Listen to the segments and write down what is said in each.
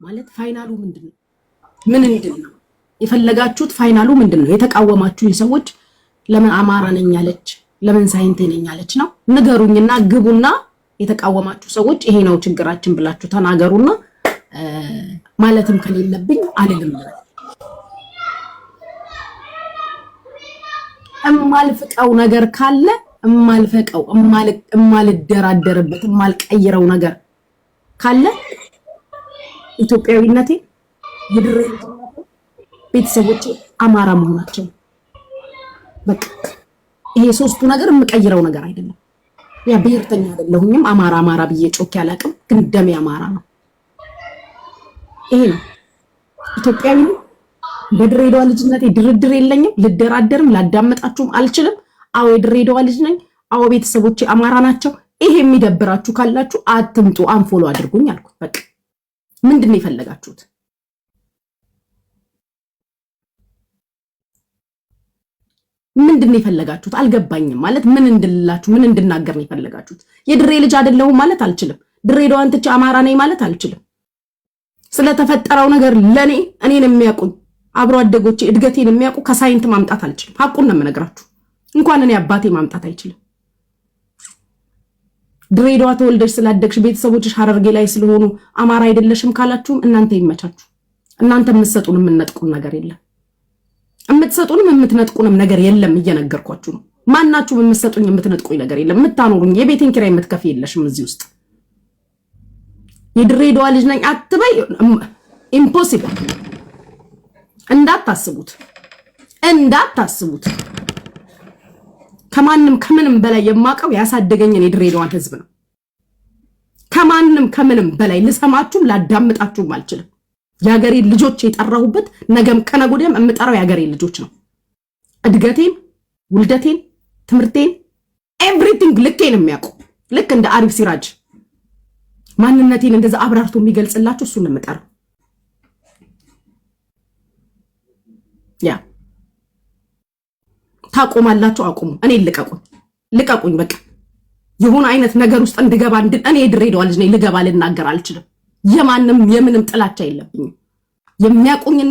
ማለት ፋይናሉ ምንድነው? ምን እንደነው የፈለጋችሁት? ፋይናሉ ምንድነው? የተቃወማችሁኝ ሰዎች ለምን አማራ ነኝ ያለች ለምን ሳይንቴ ነኝ ያለች ነው ንገሩኝና ግቡና የተቃወማችሁ ሰዎች ይሄ ነው ችግራችን ብላችሁ ተናገሩና ማለትም ከሌለብኝ አልልም። እማልፈቀው ነገር ካለ እማልፈቀው እማልደራደርበት እማልቀይረው ነገር ካለ ኢትዮጵያዊነቴ የድሬ ቤተሰቦቼ አማራ መሆናቸው በቃ ይሄ ሶስቱ ነገር የምቀይረው ነገር አይደለም። ያ ብሔርተኛ አይደለሁኝም። አማራ ብዬ ጮክ ያላቅም ግን ደሜ አማራ ነው። ይሄ ነው ኢትዮጵያዊ ነው። በድሬዳዋ ልጅነቴ ድርድር የለኝም። ልደራደርም ላዳመጣችሁም አልችልም። አዎ የድሬዳዋ ልጅ ነኝ። አዎ ቤተሰቦቼ አማራ ናቸው። ይሄ የሚደብራችሁ ካላችሁ አትምጡ፣ አንፎሎ አድርጉኝ አልኩት። በቃ ምንድነው የፈለጋችሁት? ምንድነው የፈለጋችሁት? አልገባኝም። ማለት ምን እንድላችሁ ምን እንድናገር ነው የፈለጋችሁት? የድሬ ልጅ አይደለሁም ማለት አልችልም። ድሬዳዋን ትቼ አማራ ነኝ ማለት አልችልም። ስለተፈጠረው ነገር ለኔ እኔን የሚያውቁኝ አብሮ አደጎቼ እድገቴን የሚያውቁ ከሳይንት ማምጣት አልችልም። ሐቁን ነው የምነግራችሁ። እንኳን እኔ አባቴ ማምጣት አይችልም። ድሬዳዋ ተወልደሽ ስላደግሽ ቤተሰቦችሽ ሐረርጌ ላይ ስለሆኑ አማራ አይደለሽም ካላችሁም እናንተ ይመቻችሁ። እናንተ የምትሰጡን የምትነጥቁን ነገር የለም። የምትሰጡንም የምትነጥቁንም ነገር የለም። እየነገርኳችሁ ነው። ማናችሁም የምትሰጡኝ የምትነጥቁኝ ነገር የለም። የምታኖሩኝ የቤቴን ኪራይ የምትከፍ የለሽም እዚህ ውስጥ። የድሬዳዋ ልጅ ነኝ አትበይ። ኢምፖሲብል። እንዳታስቡት። ከማንም ከምንም በላይ የማቀው ያሳደገኝን የድሬዳዋን ህዝብ ነው። ከማንም ከምንም በላይ ልሰማችሁም ላዳምጣችሁም አልችልም። የሀገሬ ልጆች የጠራሁበት ነገም ከነጎደም የምጠራው የሀገሬ ልጆች ነው። እድገቴን፣ ውልደቴን፣ ትምህርቴን ኤቭሪቲንግ ልኬን የሚያውቁ ልክ እንደ አሪፍ ሲራጅ ማንነቴን እንደዛ አብራርቶ የሚገልጽላችሁ እሱን ነው የምጠራው። ያ ታቆማላችሁ። አቁሙ። እኔ ልቀቁኝ። በቃ የሆነ አይነት ነገር ውስጥ እንድገባ እኔ የድሬዳዋ ልጅ ነኝ። ልገባ ልናገር አልችልም። የምንም ጥላቻ የለብኝም። የሚያቆኝን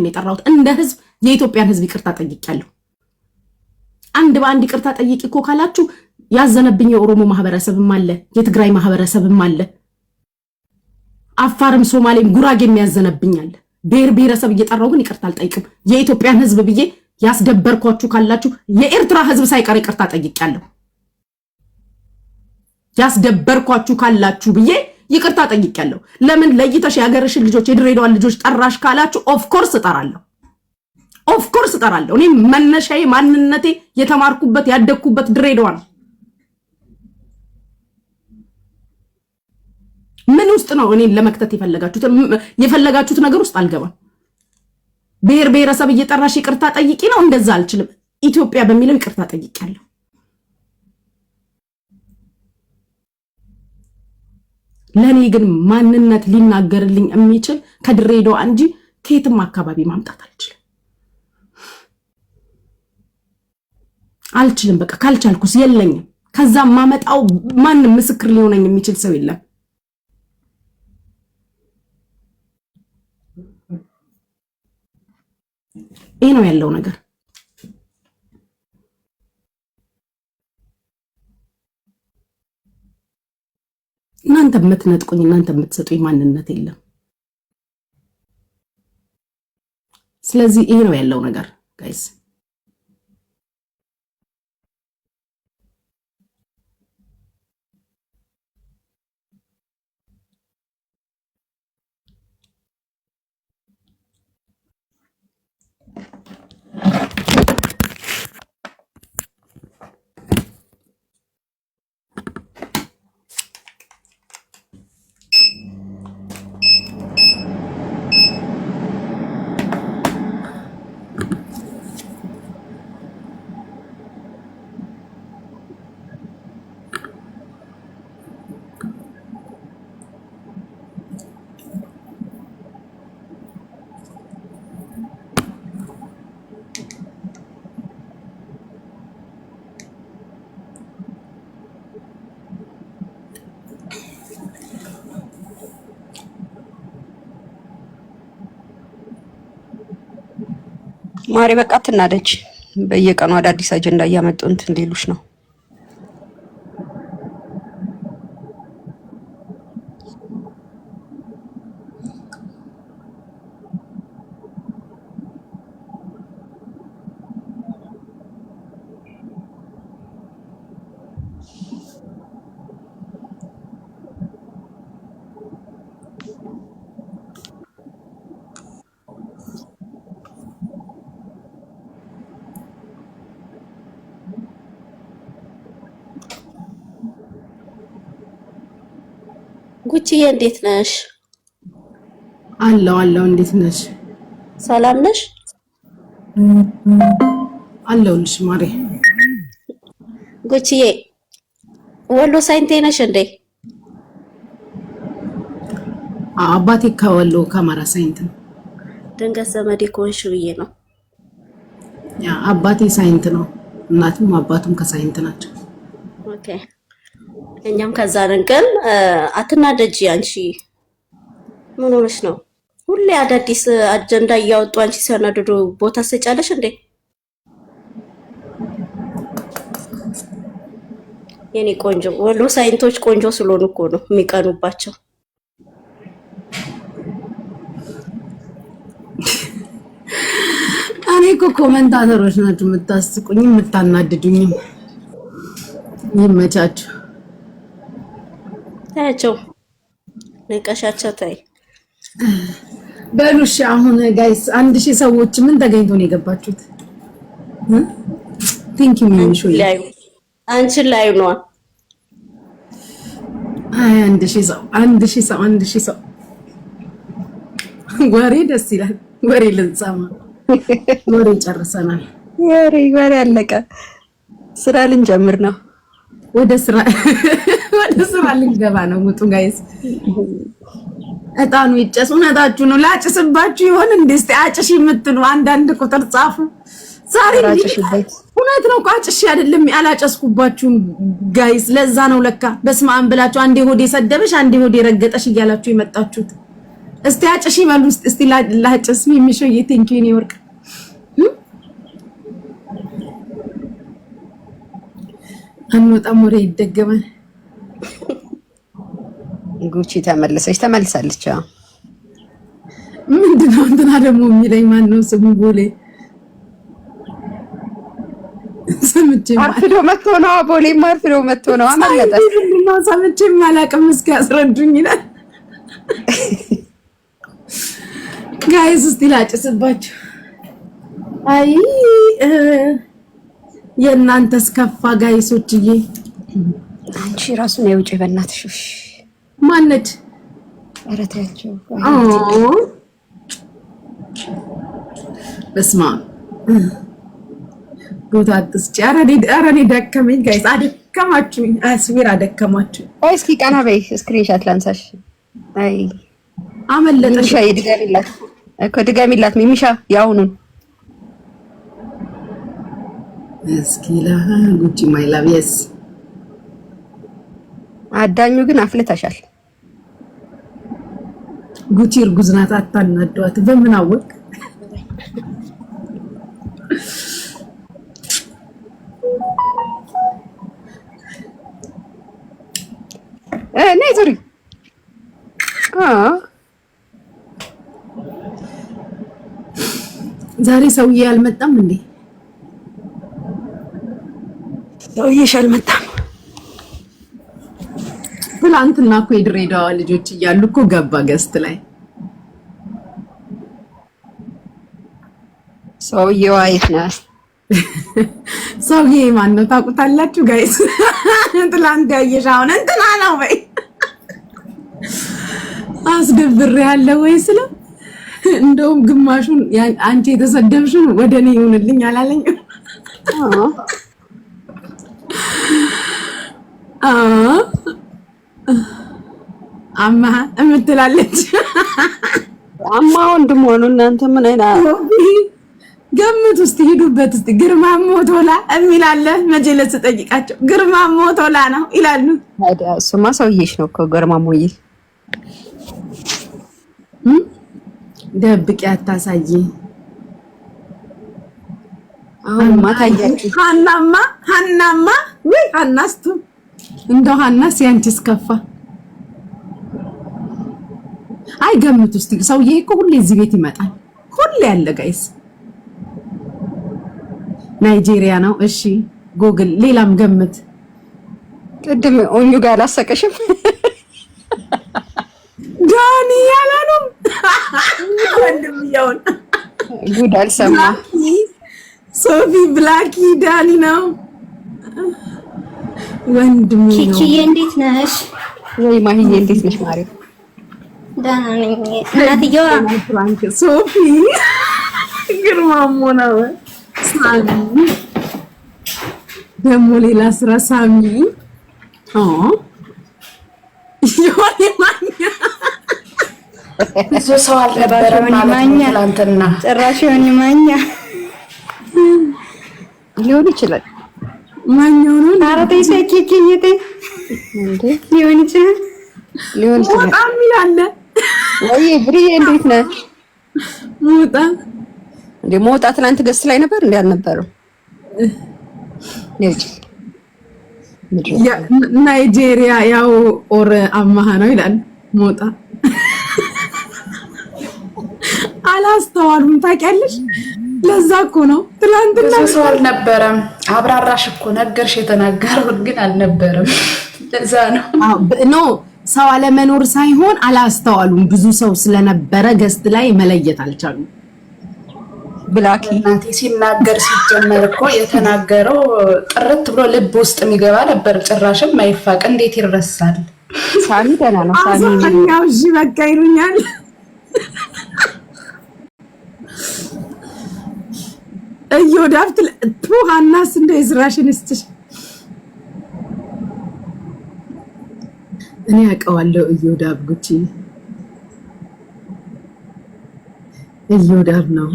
የጠራሁት እንደ ህዝብ የኢትዮጵያን ህዝብ ይቅርታ ጠይቄያለሁ። አንድ በአንድ ይቅርታ ጠይቂ እኮ ካላችሁ ያዘነብኝ የኦሮሞ ማህበረሰብም አለ፣ የትግራይ ማህበረሰብም አለ፣ አፋርም፣ ሶማሌም፣ ጉራጌም ያዘነብኝ አለ። ብሔረሰብ እየጠራው ግን ይቅርታ አልጠይቅም። የኢትዮጵያን ህዝብ ብዬ ያስደበርኳችሁ ካላችሁ የኤርትራ ህዝብ ሳይቀር ይቅርታ ጠይቄያለሁ። ያስደበርኳችሁ ካላችሁ ብዬ ይቅርታ ጠይቄያለሁ። ለምን ለይተሽ ያገርሽን ልጆች የድሬዳዋን ልጆች ጠራሽ ካላችሁ ኦፍኮርስ እጠራለሁ። እኔ መነሻዬ ማንነቴ የተማርኩበት ያደግኩበት ድሬዳዋ ነው። ምን ውስጥ ነው እኔን ለመክተት የፈለጋችሁት ነገር ውስጥ አልገባም። ብሔረሰብ እየጠራሽ ይቅርታ ጠይቂ ነው፣ እንደዛ አልችልም። ኢትዮጵያ በሚለው ይቅርታ ጠይቄያለሁ። ለኔ ግን ማንነት ሊናገርልኝ የሚችል ከድሬዳዋ እንጂ ከየትም አካባቢ ማምጣት አልችልም። በቃ ካልቻልኩስ የለኝም። ከዛ ማመጣው ማንም ምስክር ሊሆነኝ የሚችል ሰው የለም። ይሄ ነው ያለው ነገር። እናንተ የምትነጥቁኝ እናንተ የምትሰጡኝ ማንነት የለም። ስለዚህ ይሄ ነው ያለው ነገር ጋይስ። ማሪ በቃ አትናደጅ። በየቀኑ አዳዲስ አጀንዳ እያመጡ እንትን ሌሎች ነው። ጉቺዬ እንዴት ነሽ? አለው እንዴት ነሽ? ሰላም ነሽ? አለሁልሽ ማሬ። ጉቺዬ ወሎ ሳይንቴ ነሽ እንዴ? አባቴ ከወሎ ከአማራ ሳይንት ነው። ድንገት ዘመዴ ከሆንሽ ብዬ ነው። ያ አባቴ ሳይንት ነው፣ እናቱም አባቱም ከሳይንት ናቸው። ኦኬ እኛም ከዛ ነን። ግን አትናደጂ አንቺ። ምን ሆነሽ ነው? ሁሌ አዳዲስ አጀንዳ እያወጡ አንቺ ሲያናድዱ ቦታ ሰጫለሽ እንዴ? የኔ ቆንጆ ወሎ ሳይንቶች ቆንጆ ስለሆኑ እኮ ነው የሚቀኑባቸው። እኔ እኮ ኮመንታተሮች ናቸው የምታስቁኝ የምታናድዱኝም። ይመቻችሁ። ታያቸው ነቀሻቸው ታይ በሉሽ። አሁን ጋይስ 1000 ሰዎች ምን ተገኝቶ ነው የገባችሁት? ቲንክ ሚ ላይ አንቺን ላይ ነው። አይ 1000 ሰው ወሬ ደስ ይላል። ወሬ ልንሰማ ወሬ ጨርሰናል። ወሬ አለቀ። ስራ ልንጀምር ነው። ወደ ስራ ልንገባ ነው። ውጡ ጋይስ። እጣኑ ይጨስ። እውነታችሁ ነው። ላጭስባችሁ ይሆን እንዴ? እስቲ አጭሽ የምትሉ አንዳንድ ቁጥር ጻፉ። ዛሬ እውነት ነው። አጭሽ አይደለም ያላጨስኩባችሁ ጋይስ። ለዛ ነው ለካ በስመ አብ ብላችሁ አንዴ ሆዴ ሰደበሽ አንዴ ሆዴ ረገጠሽ እያላችሁ የመጣችሁት። እስቲ አጭሽ ይበሉ። እስቲ ላጭስ የሚሽው የቴንኪው ነው ወርቅ አንወጣም። ወሬ ይደገማል። ጉቺ ተመልሳለች። ምንድነው እንትና ደግሞ የሚለኝ ማነው ስሙ? ቦሌ ሰምቼ አርፍዶ መጥቶ ነው። ቦሌ አርፍዶ መጥቶ ነው። አመለጠ ነው። ሰምቼ ማላቀም እስኪ ያስረዱኝ ይላል። ጋይስ እስቲ ላጭስባችሁ። አይ የእናንተስ ከፋ ጋይሶችዬ። አንቺ ራሱ ነው የውጭ በእናትሽ። ማነች? ኧረ ተያቸው። በስመ አብ ቦታ አትስጪ። ኧረ እኔ ደከመኝ ጋይስ። አደከማችሁኝ። አስቤር አደከማችሁ። አይ እስኪ ቀና በይ። ስክሪንሻት ላንሳሽ። አይ አመለጠሽ። ድጋሚላት ሚሚሻ ያውኑን እስኪ ጉቺ ማይ ላቭ የስ። አዳኙ ግን አፍልተሻል። ጉቺ እርጉዝ ናት። አታናዷት። በምን አወቅ? ነይ ዙሪ። ዛሬ ሰውዬ አልመጣም እንዴ? ሰውዬሽ አልመጣም። ትላንትና እኮ የድሬዳዋ ልጆች እያሉ እኮ ገባ ገስት ላይ። ሰውዬዋ የት ነው? ሰውዬ ማን ነው ታውቁታላችሁ ጋይስ? ትላንት ያየሽ አሁን እንትና ነው ወይ አስደብር ያለ ወይ ስለ እንደውም ግማሹን አንቺ የተሰደብሽውን ወደ እኔ ይሁንልኝ አላለኝ። አማ እምትላለች። አማ ወንድም ሆኑ። እናንተ ምን አይና ገምት ውስጥ ሂዱበት። እስቲ ግርማ ሞቶላ የሚላለ መጀለስ ጠይቃቸው። ግርማ ሞቶላ ነው ይላሉ። እሱማ ሰውዬሽ ነው እኮ ግርማ ሞዬ። ደብቂ አታሳይ። አሁንማ ታያችሁ። ሀናማ ወይ ሀናስቱ እንደው ሀናስ ያንቺስ ከፋ። አይ ገምቱ እስቲ። ሰውዬ እኮ ሁሌ እዚህ ቤት ይመጣል። ሁሌ ያለ ጋይስ ናይጄሪያ ነው። እሺ ጎግል ሌላም ገምት። ቅድም ኦኙ ጋር አላሰቀሽም? ዳኒ ያላሉም ወንድም ይሁን ጉድ አልሰማ። ሶፊ ብላኪ ዳኒ ነው ወንድም ነው። ቺቺዬ እንዴት ነሽ? ወይ ማሂዬ እንዴት ነሽ? ማሪ ደህና ነኝ። እናትየዋ ሶፊ ግርማሞ ነው። ሳሚ ደግሞ ሌላ ስራ ሳሚ ይሆን ማኛ ብዙ ሰው አልነበረም ማለት ነው ትናንትና። ጭራሽ ይሆን ማኛ ሊሆን ይችላል። ማኛው ነው። ኧረ ተይ ቺቺዬ ተይ እንዴ ሊሆን ይችላል። በጣም ይላል። ወይ ብሪዬ እንዴት ነህ? ሞጣ እንዴ ሞጣ ትናንት ገስ ላይ ነበር እንዴ? አልነበረም። ናይጄሪያ ያው ኦር አማሃ ነው ይላል ሞጣ። አላስተዋሉም ታውቂያለሽ። ለዛ እኮ ነው ትናንትና ሰው አልነበረም። አብራራሽ እኮ ነገርሽ፣ የተናገረውን ግን አልነበረም። ለዛ ነው ኖ ሰው አለመኖር ሳይሆን አላስተዋሉም። ብዙ ሰው ስለነበረ ገስት ላይ መለየት አልቻሉም። ብላኪ እናንተ ሲናገር ሲጀመር እኮ የተናገረው ጥርት ብሎ ልብ ውስጥ የሚገባ ነበር። ጭራሽም ማይፋቅ እንዴት ይረሳል? ሳሚ ደህና ነው። ሳሚ አዛኛው እሺ በቃ ይሉኛል። እዮዳብ ሀናስ እንደ እስራሽን እስትሽ እኔ አውቀዋለሁ። እዮዳብ ጉቺ እዮዳብ ነው።